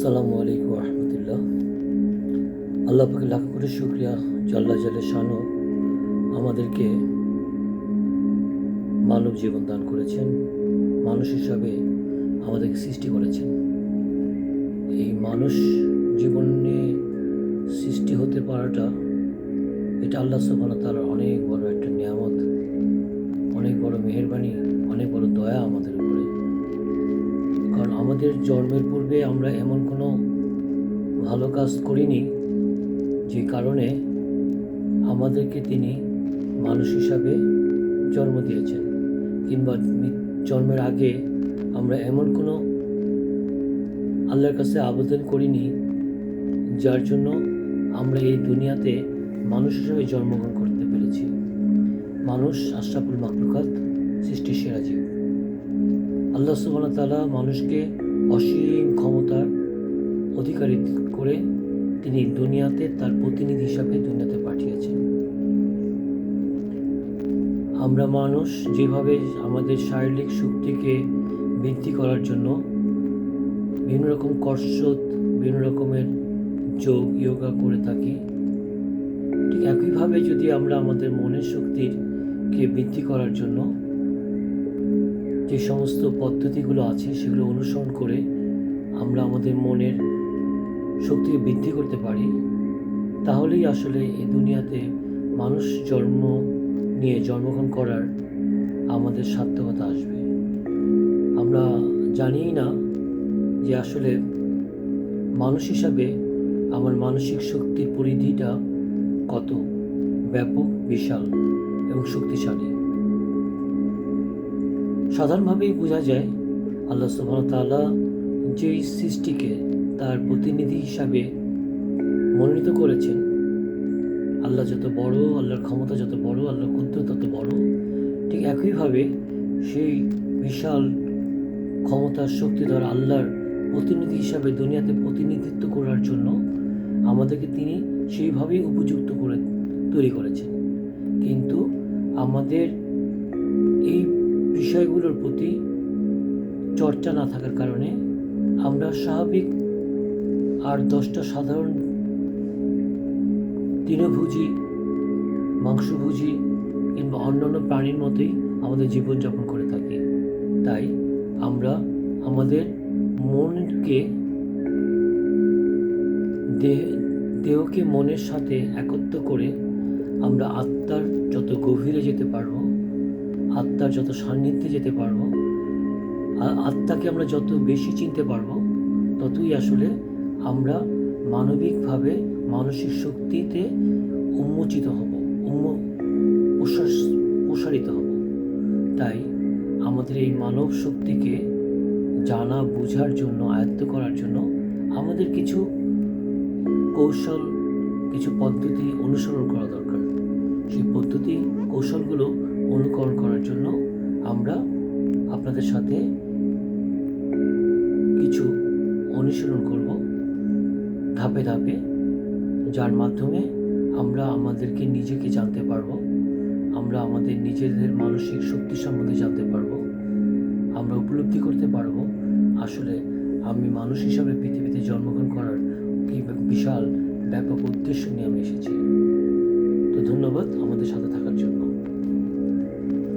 আসসালামু আলাইকুম রহমতুল্লাহ। আল্লাহ পাকে লাখ করে শুক্রিয়া জাল্লা জালে শানু আমাদেরকে মানব জীবন দান করেছেন, মানুষ হিসাবে আমাদেরকে সৃষ্টি করেছেন। এই মানুষ জীবনে সৃষ্টি হতে পারাটা এটা আল্লাহ সুবহানাহু ওয়া তাআলার অনেক বড় একটা নিয়ামত, অনেক বড় মেহেরবানি, অনেক বড় দয়া আমাদের উপরে। কারণ আমাদের জন্মের পূর্বে আমরা এমন কোনো ভালো কাজ করিনি যে কারণে আমাদেরকে তিনি মানুষ হিসাবে জন্ম দিয়েছেন, কিংবা জন্মের আগে আমরা এমন কোনো আল্লাহর কাছে আবেদন করিনি যার জন্য আমরা এই দুনিয়াতে মানুষ হিসাবে জন্মগ্রহণ করতে পেরেছি। মানুষ আশরাফুল মাখলুকাত, সৃষ্টির সেরা জীব। আল্লাহ সুবহানাহু ওয়া তাআলা মানুষকে অসীম ক্ষমতার অধিকারী করে তিনি দুনিয়াতে তার প্রতিনিধি হিসাবে দুনিয়াতে পাঠিয়েছেন। আমরা মানুষ যেভাবে আমাদের শারীরিক শক্তিকে বৃদ্ধি করার জন্য বিভিন্ন রকম কসরত, বিভিন্ন রকমের যোগ যোগা করে থাকি, ঠিক একইভাবে যদি আমরা আমাদের মনের শক্তিকে বৃদ্ধি করার জন্য যে সমস্ত পদ্ধতিগুলো আছে সেগুলো অনুসরণ করে আমরা আমাদের মনের শক্তিকে বৃদ্ধি করতে পারি, তাহলেই আসলে এই দুনিয়াতে মানুষ জন্মগ্রহণ করার আমাদের সার্থকতা আসবে। আমরা জানিই না যে আসলে মানুষ হিসাবে আমার মানসিক শক্তির পরিধিটা কত ব্যাপক, বিশাল এবং শক্তিশালী। সাধারণভাবেই বোঝা যায় আল্লাহ সুবহানাহু ওয়া তাআলা যেই সৃষ্টিকে তার প্রতিনিধি হিসাবে মনোনীত করেছেন, আল্লাহ যত বড়, আল্লাহর ক্ষমতা যত বড়, আল্লাহর কুদরত তত বড়, ঠিক একইভাবে সেই বিশাল ক্ষমতার শক্তিধর আল্লাহর প্রতিনিধি হিসাবে দুনিয়াতে প্রতিনিধিত্ব করার জন্য আমাদেরকে তিনি সেইভাবেই উপযুক্ত করে তৈরি করেছেন। কিন্তু আমাদের এই বিষয়গুলোর প্রতি চর্চা না থাকার কারণে আমরা স্বাভাবিক আর 10টা সাধারণ তৃণভোজী, মাংসভোজী কিংবা অন্যান্য প্রাণীর মতোই আমাদের জীবনযাপন করে থাকি। তাই আমরা আমাদের মনকে, দেহকে মনের সাথে একত্র করে আমরা আত্মার যত গভীরে যেতে পারবো, আত্মার যত সান্নিধ্যে যেতে পারবো, আত্মাকে আমরা যত বেশি চিনতে পারবো, ততই আসলে আমরা মানবিকভাবে মানসিক শক্তিতে উন্মোচিত হব, প্রসারিত হব। তাই আমাদের এই মানব শক্তিকে জানা, বোঝার জন্য, আয়ত্ত করার জন্য আমাদের কিছু কৌশল, কিছু পদ্ধতি অনুসরণ করা দরকার। সেই পদ্ধতি, কৌশলগুলো অনুকরণ করার জন্য আমরা আপনাদের সাথে কিছু অনুসরণ করব ধাপে ধাপে, যার মাধ্যমে আমরা আমাদেরকে নিজেকে জানতে পারবো, আমরা আমাদের নিজেদের মানসিক শক্তি সম্বন্ধে জানতে পারবো, আমরা উপলব্ধি করতে পারবো আসলে আমি মানুষ হিসাবে পৃথিবীতে জন্মগ্রহণ করার কি বিশাল ব্যাপক উদ্দেশ্য নিয়ে আমি এসেছি। তো ধন্যবাদ আমাদের সাথে থাকার জন্য।